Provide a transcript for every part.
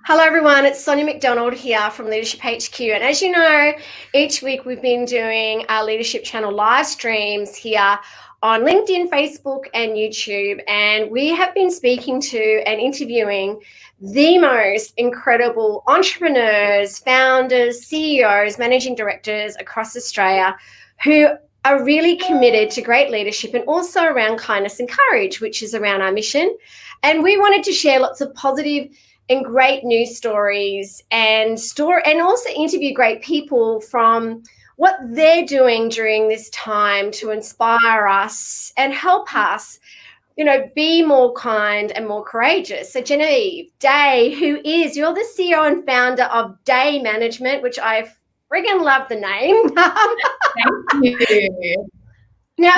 Hello everyone, it's Sonia McDonald here from Leadership HQ, and as you know, each week we've been doing our Leadership Channel live streams here on LinkedIn, Facebook and YouTube, and we have been speaking to and interviewing the most incredible entrepreneurs, founders, CEOs, managing directors across Australia who are really committed to great leadership and also around kindness and courage, which is around our mission. And we wanted to share lots of positive and great news stories and also interview great people from what they're doing during this time to inspire us and help us, be more kind and more courageous. So Genevieve, you're the CEO and founder of Day Management, which I friggin' love the name. Thank you. Now,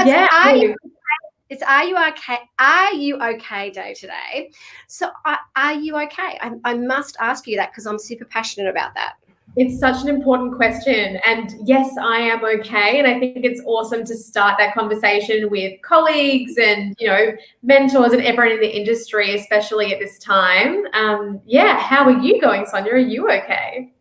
it's Are You Okay Day today. So are you okay? I must ask you that because I'm super passionate about that. It's such an important question. And yes, I am okay. And I think it's awesome to start that conversation with colleagues and, mentors and everyone in the industry, especially at this time. How are you going, Sonia? Are you okay?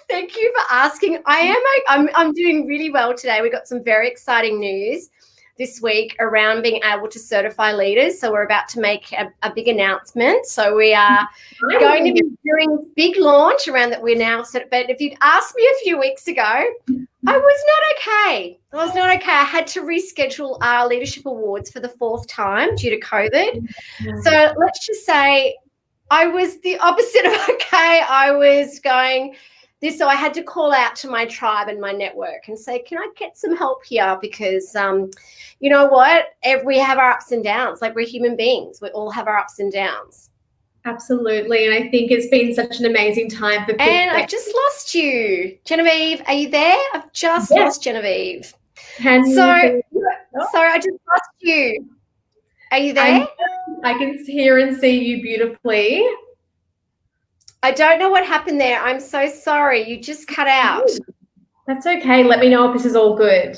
Thank you for asking. I'm doing really well today. We got some very exciting news this week around being able to certify leaders. So we're about to make a big announcement. So we are going to be doing a big launch around that we're now set. But if you'd asked me a few weeks ago, I was not okay. I had to reschedule our leadership awards for the 4th time due to COVID. So let's just say I was the opposite of okay. I was going this, so I had to call out to my tribe and my network and say, can I get some help here? Because you know what? We have our ups and downs. Like, we're human beings. We all have our ups and downs. Absolutely. And I think it's been such an amazing time for people. And I've just lost you. Genevieve, are you there? I've just lost Genevieve. Sorry, I just lost you. Are you there? I can hear and see you beautifully. I don't know what happened there. I'm so sorry. You just cut out. That's okay. Let me know if this is all good.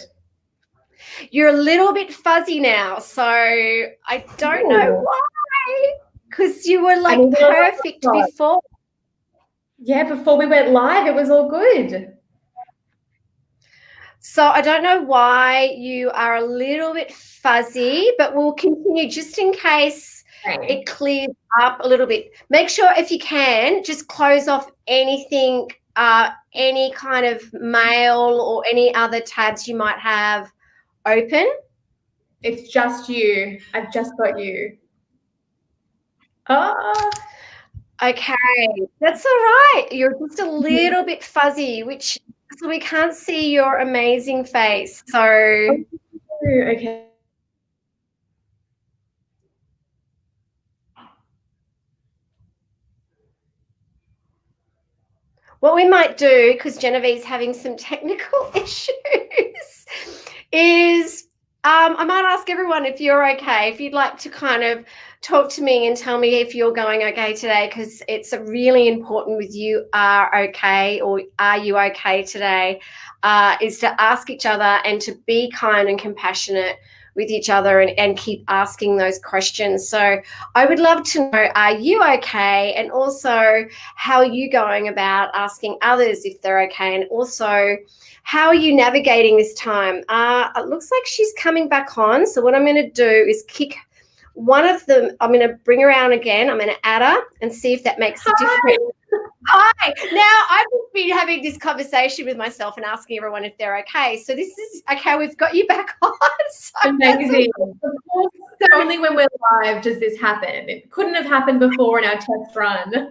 You're a little bit fuzzy now, so I don't know why, because you were like perfect before. Yeah, before we went live, it was all good. So I don't know why you are a little bit fuzzy, but we'll continue just in case it clears up a little bit. Make sure, if you can, just close off anything, any kind of mail or any other tabs you might have open. It's just you. I've just got you. Okay, that's all right. You're just a little bit fuzzy, so we can't see your amazing face. So okay. What we might do, because Genevieve's having some technical issues, is I might ask everyone if you're okay, if you'd like to kind of talk to me and tell me if you're going okay today, because it's really important with you are okay or are you okay today, is to ask each other and to be kind and compassionate with each other and keep asking those questions. So I would love to know, are you okay? And also, how are you going about asking others if they're okay? And also, how are you navigating this time? It looks like she's coming back on. So what I'm going to do is kick one of them. I'm going to bring her on again. I'm going to add her and see if that makes a difference. Hi. Now, I've been having this conversation with myself and asking everyone if they're okay. So this is okay. We've got you back on. So amazing. Of course, only when we're live does this happen. It couldn't have happened before in our test run. Because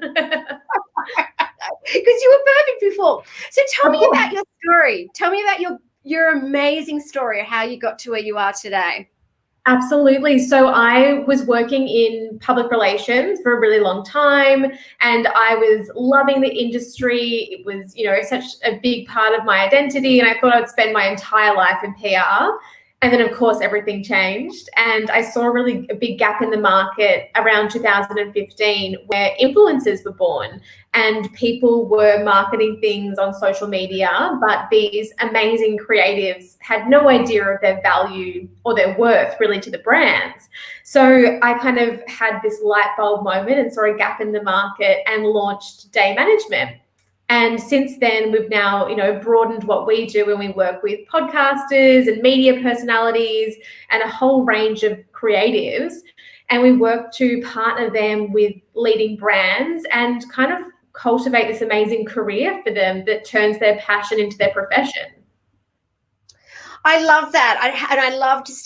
you were perfect before. So tell me about your story. Tell me about your amazing story, how you got to where you are today. Absolutely. So I was working in public relations for a really long time, and I was loving the industry. It was, such a big part of my identity, and I thought I'd spend my entire life in PR. And then, of course, everything changed. And I saw a big gap in the market around 2015 where influencers were born and people were marketing things on social media, but these amazing creatives had no idea of their value or their worth really to the brands. So I kind of had this light bulb moment and saw a gap in the market and launched Day Management. And since then, we've now, broadened what we do, and we work with podcasters and media personalities and a whole range of creatives. And we work to partner them with leading brands and kind of cultivate this amazing career for them that turns their passion into their profession. I love that.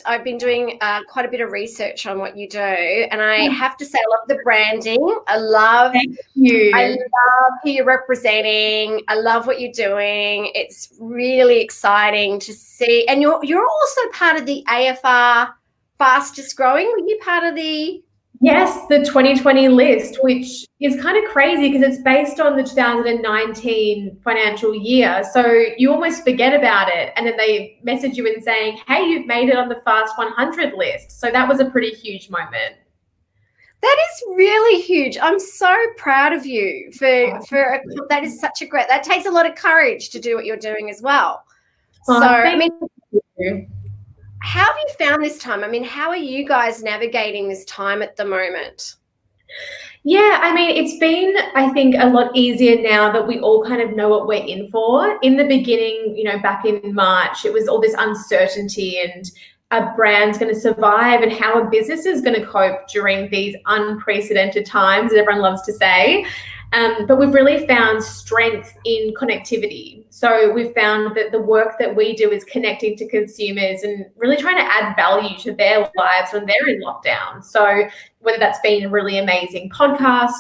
I've been doing quite a bit of research on what you do. And I have to say, I love the branding. Thank you. I love who you're representing. I love what you're doing. It's really exciting to see. And you're also part of the AFR fastest growing. Were you part of the... Yes, the 2020 list, which is kind of crazy because it's based on the 2019 financial year. So you almost forget about it. And then they message you and saying, hey, you've made it on the Fast 100 list. So that was a pretty huge moment. That is really huge. I'm so proud of you that is such a great, that takes a lot of courage to do what you're doing as well. Thank you. How have you found this time? I mean, how are you guys navigating this time at the moment? Yeah, I mean, it's been, I think, a lot easier now that we all kind of know what we're in for. In the beginning, back in March, it was all this uncertainty and a brand's going to survive and how a business is going to cope during these unprecedented times, as everyone loves to say. But we've really found strength in connectivity. So we've found that the work that we do is connecting to consumers and really trying to add value to their lives when they're in lockdown. So whether that's been a really amazing podcast,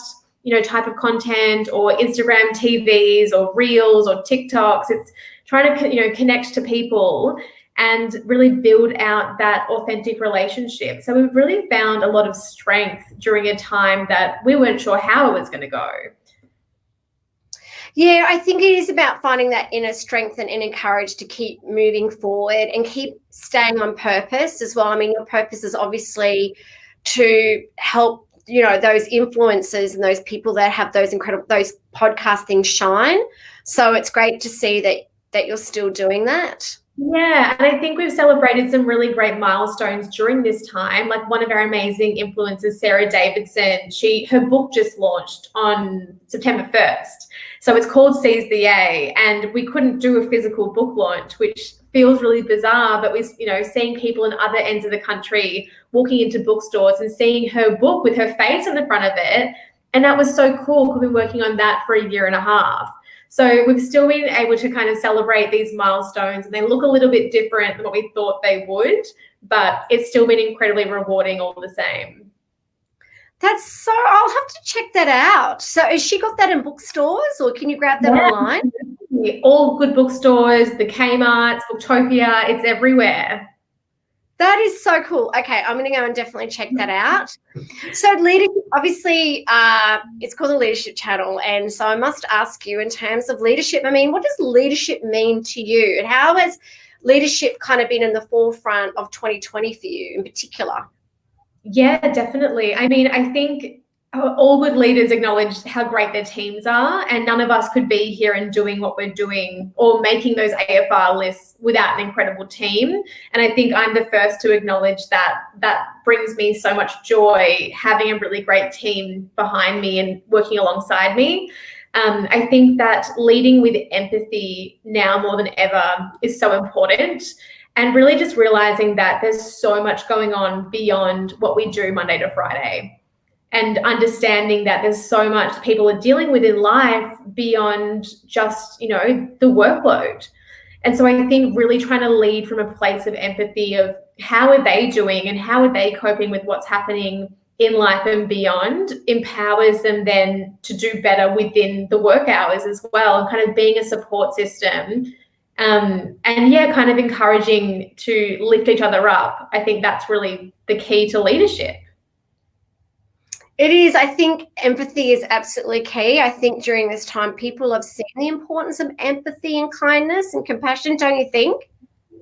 type of content, or Instagram TVs or Reels or TikToks, it's trying to, connect to people and really build out that authentic relationship. So we've really found a lot of strength during a time that we weren't sure how it was going to go. Yeah, I think it is about finding that inner strength and inner courage to keep moving forward and keep staying on purpose as well. I mean, your purpose is obviously to help, those influencers and those people that have those podcast things shine. So it's great to see that you're still doing that. Yeah, and I think we've celebrated some really great milestones during this time. Like one of our amazing influencers, Sarah Davidson, her book just launched on September 1st. So it's called Seize the A, and we couldn't do a physical book launch, which feels really bizarre, but we're, seeing people in other ends of the country walking into bookstores and seeing her book with her face on the front of it. And that was so cool because we've been working on that for a year and a half. So we've still been able to kind of celebrate these milestones, and they look a little bit different than what we thought they would, but it's still been incredibly rewarding all the same. I'll have to check that out. So has she got that in bookstores, or can you grab that online? All good bookstores, the Kmarts, Booktopia, it's everywhere. That is so cool. Okay, I'm going to go and definitely check that out. So leadership, obviously, it's called the Leadership Channel, and so I must ask you, in terms of leadership, I mean, what does leadership mean to you, and how has leadership kind of been in the forefront of 2020 for you in particular? Yeah, definitely. I mean, I think all good leaders acknowledge how great their teams are, and none of us could be here and doing what we're doing or making those AFR lists without an incredible team. And I think I'm the first to acknowledge that brings me so much joy, having a really great team behind me and working alongside me. I think that leading with empathy now more than ever is so important. And really just realizing that there's so much going on beyond what we do Monday to Friday, and understanding that there's so much people are dealing with in life beyond just, the workload. And so I think really trying to lead from a place of empathy of how are they doing and how are they coping with what's happening in life and beyond empowers them then to do better within the work hours as well, and kind of being a support system. Kind of encouraging to lift each other up. I think that's really the key to leadership. It is. I think empathy is absolutely key. I think during this time, people have seen the importance of empathy and kindness and compassion, don't you think?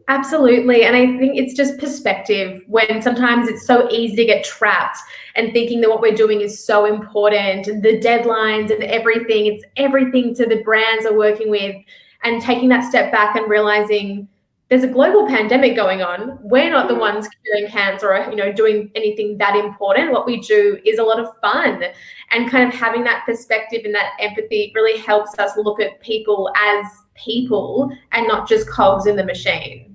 Absolutely. And I think it's just perspective when sometimes it's so easy to get trapped and thinking that what we're doing is so important and the deadlines and everything. It's everything to the brands are working with, and taking that step back and realizing there's a global pandemic going on. We're not the ones curing cancer or, doing anything that important. What we do is a lot of fun, and kind of having that perspective and that empathy really helps us look at people as people and not just cogs in the machine.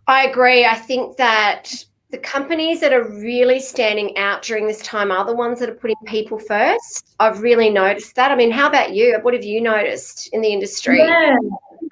I agree. I think that the companies that are really standing out during this time are the ones that are putting people first. I've really noticed that. I mean, how about you? What have you noticed in the industry? Yeah,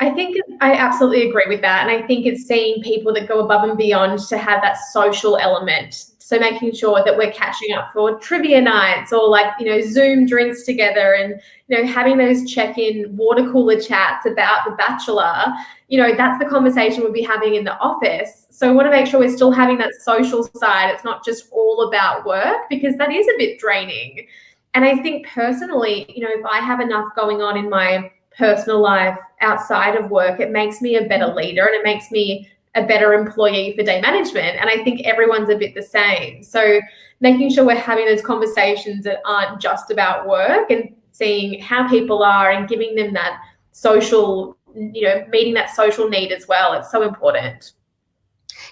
I think I absolutely agree with that. And I think it's seeing people that go above and beyond to have that social element. So making sure that we're catching up for trivia nights or Zoom drinks together, and, having those check-in water cooler chats about The Bachelor, that's the conversation we'll be having in the office. So I want to make sure we're still having that social side. It's not just all about work, because that is a bit draining. And I think personally, if I have enough going on in my personal life outside of work, it makes me a better leader and it makes me a better employee for day management. And I think everyone's a bit the same. So making sure we're having those conversations that aren't just about work, and seeing how people are and giving them that social, meeting that social need as well. It's so important.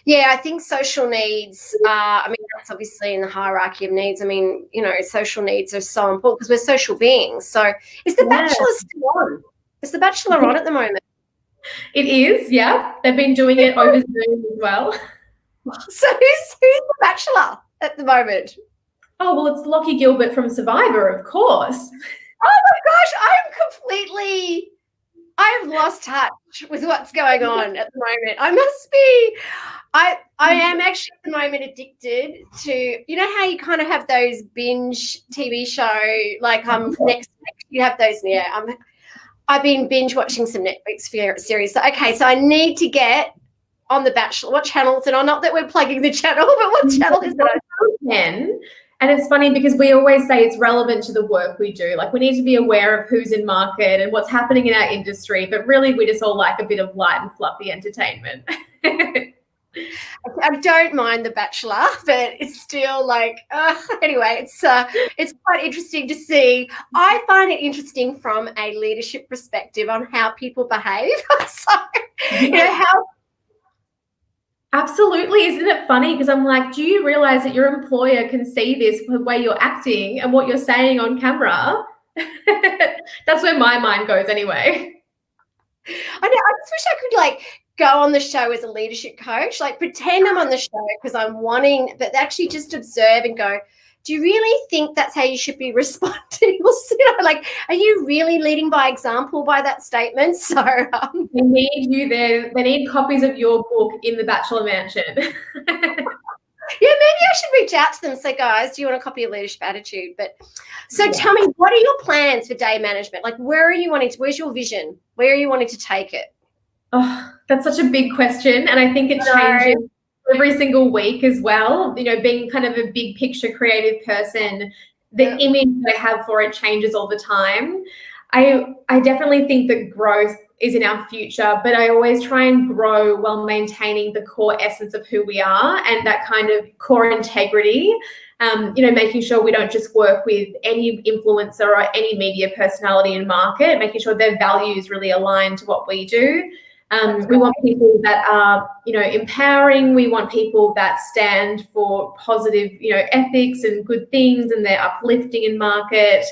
Yeah, I think social needs are, that's obviously in the hierarchy of needs. Social needs are so important because we're social beings. So is The Bachelor still on? Is The Bachelor on at the moment? It is, yeah. They've been doing it over Zoom as well. So who's The Bachelor at the moment? Oh, well, it's Lockie Gilbert from Survivor, of course. Oh my gosh, I've lost touch with what's going on at the moment. I am actually at the moment addicted to, how you kind of have those binge TV show, next you have those, I've been binge watching some Netflix series. So I need to get on The Bachelor. What channel is it on? Not that we're plugging the channel, but what channel is it on? And it's funny because we always say it's relevant to the work we do. Like, we need to be aware of who's in market and what's happening in our industry. But really, we just all like a bit of light and fluffy entertainment. I don't mind The Bachelor, but it's still anyway, it's quite interesting to see. I find it interesting from a leadership perspective on how people behave. So, how. Absolutely. Isn't it funny? Because I'm like, do you realize that your employer can see this, the way you're acting and what you're saying on camera? That's where my mind goes anyway. I know. I just wish I could go on the show as a leadership coach, pretend I'm on the show because I'm wanting, but actually just observe and go, do you really think that's how you should be responding? Are you really leading by example by that statement? So they need you there. They need copies of your book in the Bachelor Mansion. Yeah, maybe I should reach out to them and say, guys, do you want a copy of Leadership Attitude? But so Tell me, what are your plans for day management? Where's your vision? Where are you wanting to take it? Oh, that's such a big question. And I think it changes every single week as well. Being kind of a big picture creative person, the image that I have for it changes all the time. I definitely think that growth is in our future, but I always try and grow while maintaining the core essence of who we are and that kind of core integrity. Making sure we don't just work with any influencer or any media personality in market, making sure their values really align to what we do. We want people that are, empowering. We want people that stand for positive, ethics and good things, and they're uplifting in market.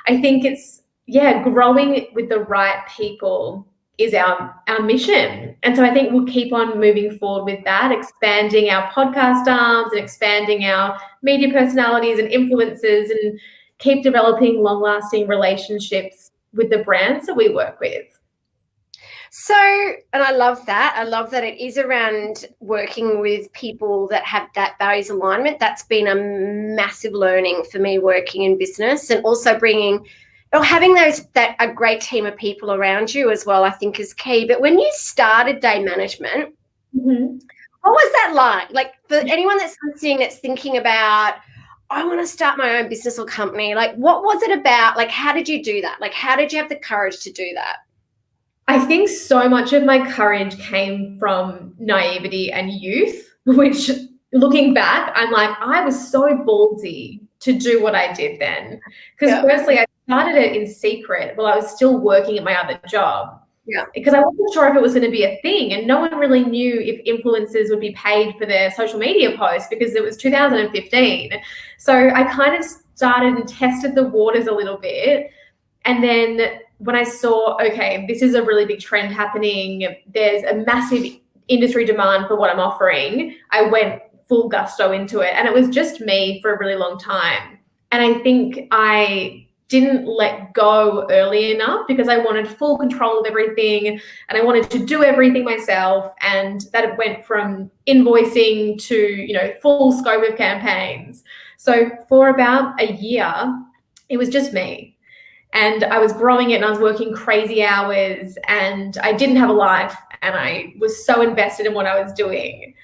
I think it's, growing with the right people is our mission. And so I think we'll keep on moving forward with that, expanding our podcast arms and expanding our media personalities and influencers, and keep developing long-lasting relationships with the brands that we work with. So, and I love that. I love that it is around working with people that have that values alignment. That's been a massive learning for me working in business, and also having a great team of people around you as well, I think is key. But when you started day management, what was that like? Like, for anyone that's listening that's thinking about, I want to start my own business or company, what was it about? How did you do that? How did you have the courage to do that? I think so much of my courage came from naivety and youth, which looking back, I'm like, I was so ballsy to do what I did then. Because firstly, I started it in secret while I was still working at my other job. Yeah. Because I wasn't sure if it was going to be a thing, and no one really knew if influencers would be paid for their social media posts because it was 2015. So I kind of started and tested the waters a little bit. And then when I saw, okay, this is a really big trend happening, there's a massive industry demand for what I'm offering, I went full gusto into it. And it was just me for a really long time. And I think I didn't let go early enough because I wanted full control of everything and I wanted to do everything myself. And that it went from invoicing to, you know, full scope of campaigns. So for about a year, it was just me. And I was growing it and I was working crazy hours and I didn't have a life and I was so invested in what I was doing.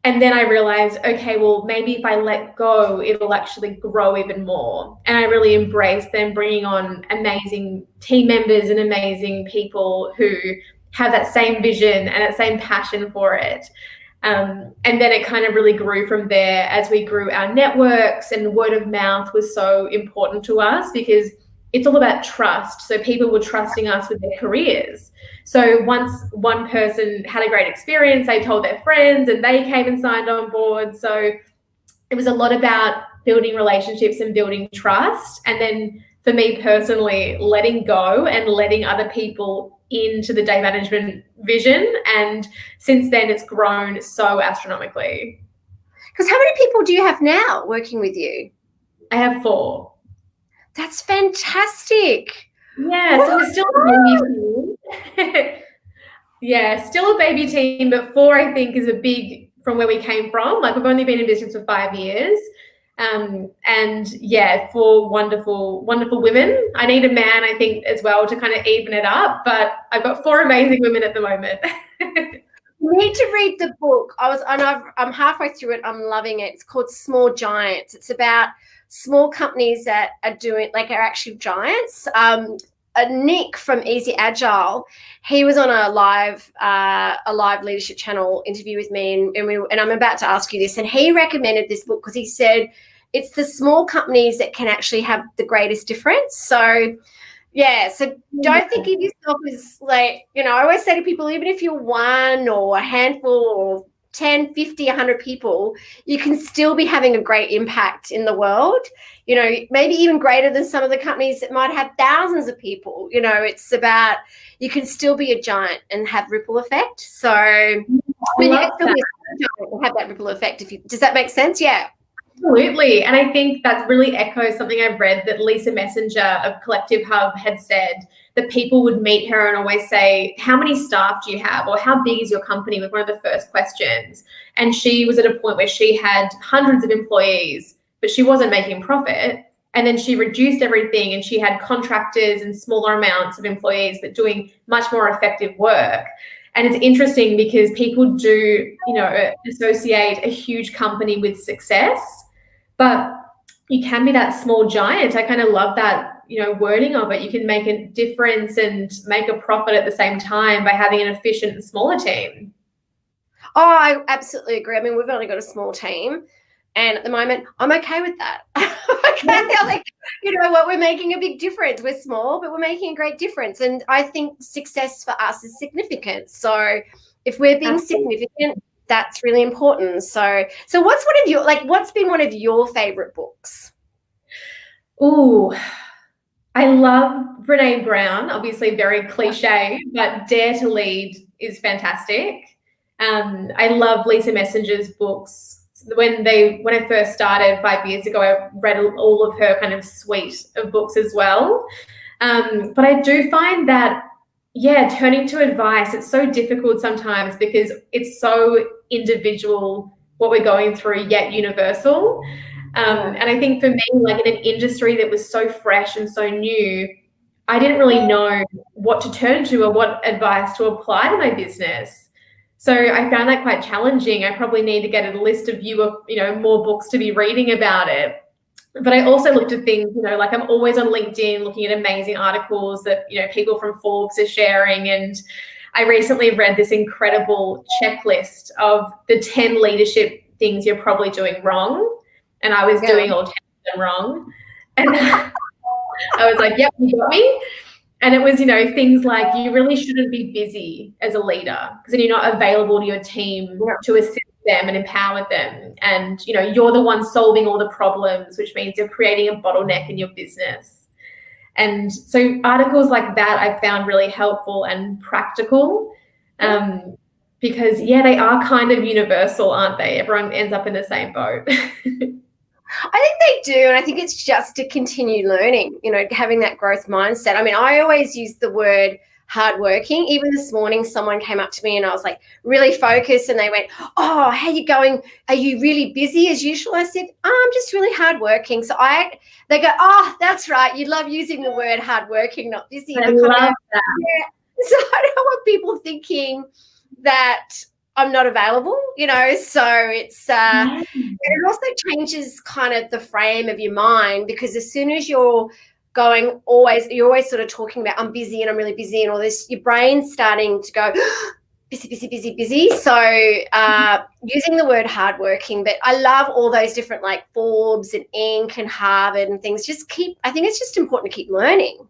And then I realized, okay, well, maybe if I let go, it'll actually grow even more. And I really embraced them, bringing on amazing team members and amazing people who have that same vision and that same passion for it. And then it kind of really grew from there as we grew our networks, and word of mouth was so important to us because it's all about trust. So people were trusting us with their careers. So once one person had a great experience, they told their friends and they came and signed on board. So it was a lot about building relationships and building trust. And then for me personally, letting go and letting other people into the day management vision. And since then, it's grown so astronomically. Because how many people do you have now working with you? I have 4. That's fantastic. Yeah, so we're still a baby team. Yeah, still a baby team, but 4 I think is a big from where we came from. Like we've only been in business for 5 years. And yeah, 4 wonderful, wonderful women. I need a man, I think, as well to kind of even it up, but I've got 4 amazing women at the moment. You need to read the book. I'm halfway through it. I'm loving it. It's called Small Giants. It's about small companies that are actually giants. Nick from Easy Agile, he was on a live leadership channel interview with me, and I'm about to ask you this. And he recommended this book because he said it's the small companies that can actually have the greatest difference. So yeah, so don't think of yourself as like, you know, I always say to people, even if you're one or a handful or 10, 50, 100 people, you can still be having a great impact in the world, you know, maybe even greater than some of the companies that might have thousands of people. You know, it's about, you can still be a giant and have ripple effect. So I mean, you can still be a giant and have that ripple effect. Does that make sense? Yeah. Absolutely. And I think that really echoes something I've read that Lisa Messenger of Collective Hub had said, that people would meet her and always say, how many staff do you have? Or how big is your company? Was one of the first questions. And she was at a point where she had hundreds of employees, but she wasn't making profit. And then she reduced everything and she had contractors and smaller amounts of employees, but doing much more effective work. And it's interesting because people do, you know, associate a huge company with success, but you can be that small giant. I kind of love that, you know, wording of it. You can make a difference and make a profit at the same time by having an efficient and smaller team. Oh, I absolutely agree. I mean, we've only got a small team, and at the moment, I'm okay with that. Okay, like, you know what, we're making a big difference. We're small, but we're making a great difference. And I think success for us is significant. So if we're being significant, that's really important. So what's been one of your favorite books? Ooh, I love Brené Brown, obviously very cliche, but Dare to Lead is fantastic. I love Lisa Messenger's books. When I first started 5 years ago, I read all of her kind of suite of books as well. But I do find that, yeah, turning to advice, it's so difficult sometimes because it's so individual what we're going through, yet universal. And I think for me, like in an industry that was so fresh and so new, I didn't really know what to turn to or what advice to apply to my business. So I found that quite challenging. I probably need to get a list of more books to be reading about it. But I also looked at things, like I'm always on LinkedIn looking at amazing articles that, people from Forbes are sharing. And I recently read this incredible checklist of the 10 leadership things you're probably doing wrong. And I was doing all 10 of them wrong. And I was like, yep, you got me. And it was, things like you really shouldn't be busy as a leader because then you're not available to your team to assist them and empower them. And, you're the one solving all the problems, which means you're creating a bottleneck in your business. And so articles like that I found really helpful and practical because, they are kind of universal, aren't they? Everyone ends up in the same boat. I think they do, and I think it's just to continue learning, having that growth mindset. I mean, I always use the word hardworking. Even this morning, someone came up to me and I was like really focused and they went, "Oh, how are you going? Are you really busy as usual?" I said, "I'm just really hardworking." So they go, "Oh, that's right. You love using the word hardworking, not busy." And I love that. Yeah. So I don't want people thinking that I'm not available, so it's it also changes kind of the frame of your mind, because as soon as you're always sort of talking about I'm busy and I'm really busy and all this, your brain's starting to go busy, busy, busy, busy. So using the word hardworking, but I love all those different like Forbes and Inc. and Harvard and things. I think it's just important to keep learning.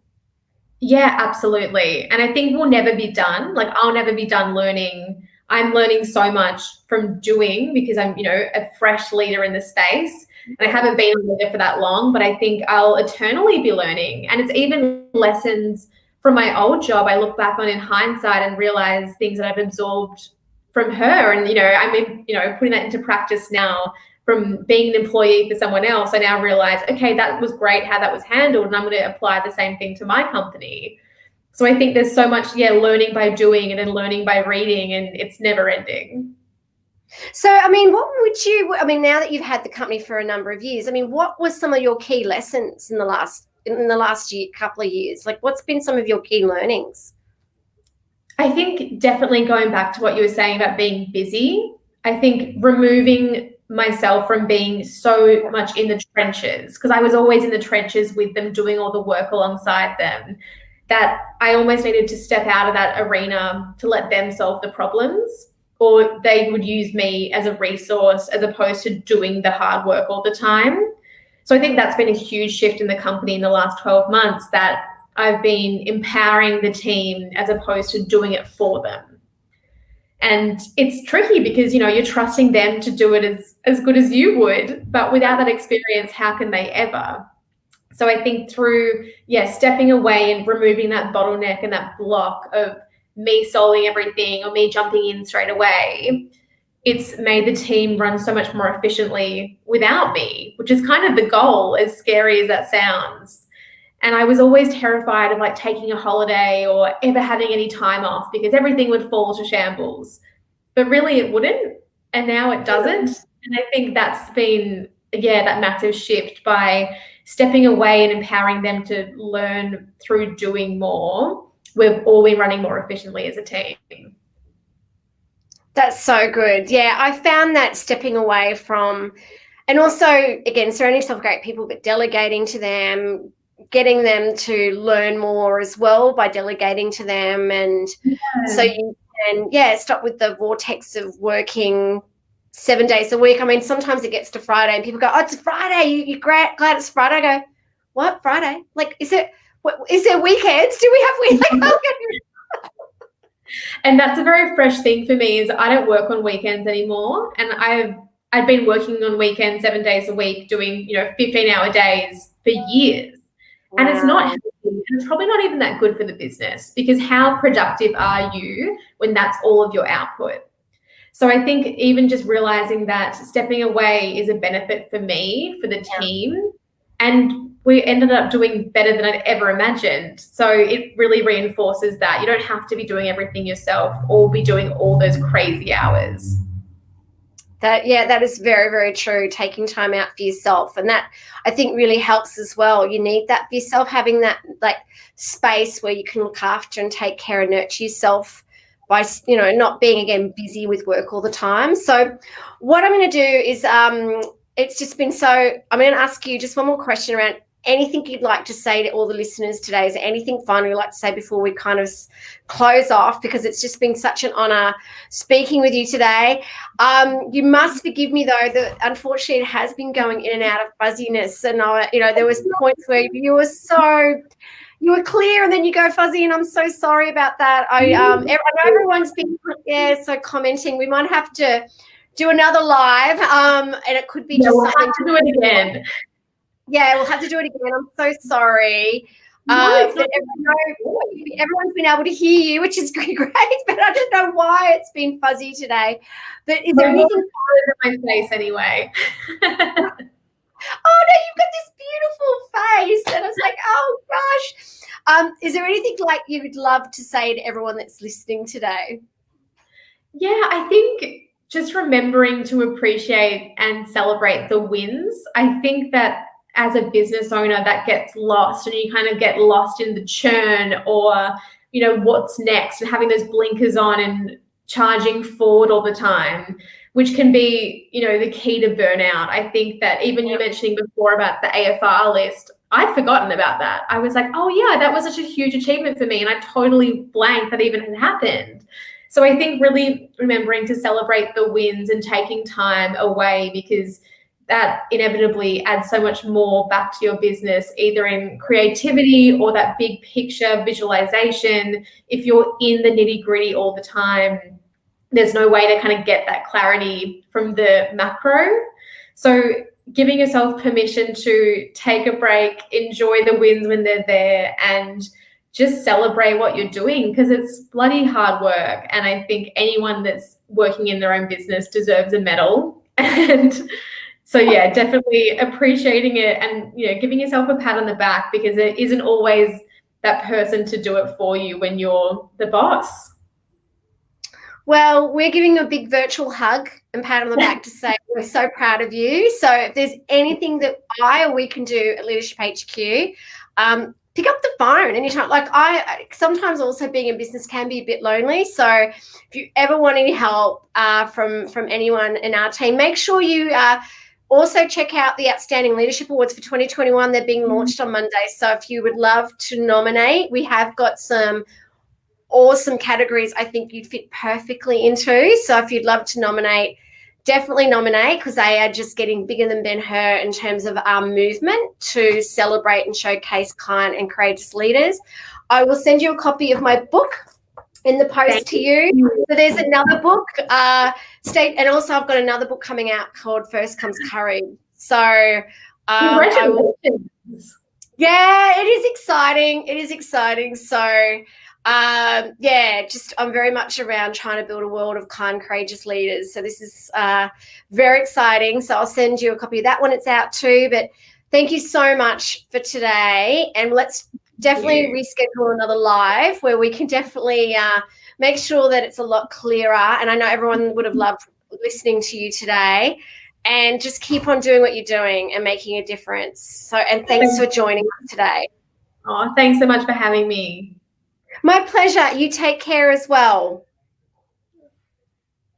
Yeah, absolutely. And I think we'll never be done. Like I'll never be done learning. I'm learning so much from doing because I'm, a fresh leader in the space. And I haven't been a leader for that long, but I think I'll eternally be learning. And it's even lessons from my old job I look back on in hindsight and realize things that I've absorbed from her. And, I'm putting that into practice now. From being an employee for someone else, I now realize, okay, that was great how that was handled, and I'm going to apply the same thing to my company. So I think there's so much, learning by doing and then learning by reading, and it's never ending. So, I mean, now that you've had the company for a number of years, I mean, what was some of your key lessons in the last couple of years? Like, what's been some of your key learnings? I think definitely going back to what you were saying about being busy, I think removing myself from being so much in the trenches, because I was always in the trenches with them doing all the work alongside them, that I almost needed to step out of that arena to let them solve the problems, or they would use me as a resource as opposed to doing the hard work all the time. So I think that's been a huge shift in the company in the last 12 months, that I've been empowering the team as opposed to doing it for them. And it's tricky because, you're trusting them to do it as good as you would, but without that experience, how can they ever? So I think through, stepping away and removing that bottleneck and that block of me solving everything or me jumping in straight away, it's made the team run so much more efficiently without me, which is kind of the goal, as scary as that sounds. And I was always terrified of like taking a holiday or ever having any time off because everything would fall to shambles. But really it wouldn't. And now it doesn't. And I think that's been, that massive shift by stepping away and empowering them to learn through doing more. We've all been running more efficiently as a team. That's so good. Yeah, I found that stepping away from, and also, again, surrounding yourself with great people, but delegating to them, getting them to learn more as well by delegating to them. And so you can, stop with the vortex of working 7 days a week. I mean, sometimes it gets to Friday and people go, "Oh, it's Friday. You're glad it's Friday." I go, "What, Friday? Like, is there weekends? Do we have weekends?" And that's a very fresh thing for me, is I don't work on weekends anymore. And I've been working on weekends 7 days a week, doing, 15-hour days for years. Wow. And it's not healthy. And it's probably not even that good for the business, because how productive are you when that's all of your output? So I think even just realizing that stepping away is a benefit for me, for the team, and we ended up doing better than I'd ever imagined. So it really reinforces that you don't have to be doing everything yourself or be doing all those crazy hours. That is very, very true, taking time out for yourself. And that, I think, really helps as well. You need that for yourself, having that like space where you can look after and take care and nurture yourself by, not being, again, busy with work all the time. So what I'm going to do is it's just been so. I'm going to ask you just one more question around anything you'd like to say to all the listeners today. Is there anything final you'd like to say before we kind of close off? Because it's just been such an honour speaking with you today. You must forgive me though that unfortunately it has been going in and out of fuzziness, and there was points where you were clear and then you go fuzzy, and I'm so sorry about that. I know everyone's been so commenting. We might have to do another live, and it could be just we'll something have to do it again. Yeah, we'll have to do it again. I'm so sorry. No, but everyone's been able to hear you, which is great, but I don't know why it's been fuzzy today. But is there anything in my face anyway? Oh no, you've got this beautiful face, and I was like, oh gosh. Is there anything like you would love to say to everyone that's listening today? Yeah, I think just remembering to appreciate and celebrate the wins. I think that as a business owner, that gets lost, and you kind of get lost in the churn or, what's next, and having those blinkers on and charging forward all the time, which can be, the key to burnout. I think that even you mentioning before about the AFR list, I'd forgotten about that. I was like, oh yeah, that was such a huge achievement for me, and I totally blanked that even had happened. So I think really remembering to celebrate the wins and taking time away, because that inevitably adds so much more back to your business, either in creativity or that big picture visualization. If you're in the nitty-gritty all the time, there's no way to kind of get that clarity from the macro. So giving yourself permission to take a break, enjoy the wins when they're there, and just celebrate what you're doing, because it's bloody hard work. And I think anyone that's working in their own business deserves a medal. And so yeah, definitely appreciating it and, giving yourself a pat on the back, because it isn't always that person to do it for you when you're the boss. Well, we're giving you a big virtual hug and pat on the back to say we're so proud of you. So if there's anything that I or we can do at Leadership HQ, pick up the phone anytime. Like I sometimes also being in business can be a bit lonely. So if you ever want any help from anyone in our team, make sure you also check out the Outstanding Leadership Awards for 2021. They're being launched on Monday. So if you would love to nominate, we have got some awesome categories I think you'd fit perfectly into. So if you'd love to nominate, definitely nominate, because they are just getting bigger than Ben-Hur in terms of our movement to celebrate and showcase client and courageous leaders. I will send you a copy of my book in the post to you. So there's another book, and also I've got another book coming out called First Comes Courage. So congratulations. Yeah, it is exciting. It is exciting. So I'm very much around trying to build a world of kind, courageous leaders. So this is very exciting. So I'll send you a copy of that when it's out too. But thank you so much for today. And let's definitely reschedule another live where we can definitely make sure that it's a lot clearer. And I know everyone would have loved listening to you today. And just keep on doing what you're doing and making a difference. So, and thanks for joining us today. Oh, thanks so much for having me. My pleasure. You take care as well.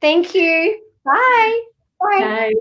Thank you. Bye. Bye.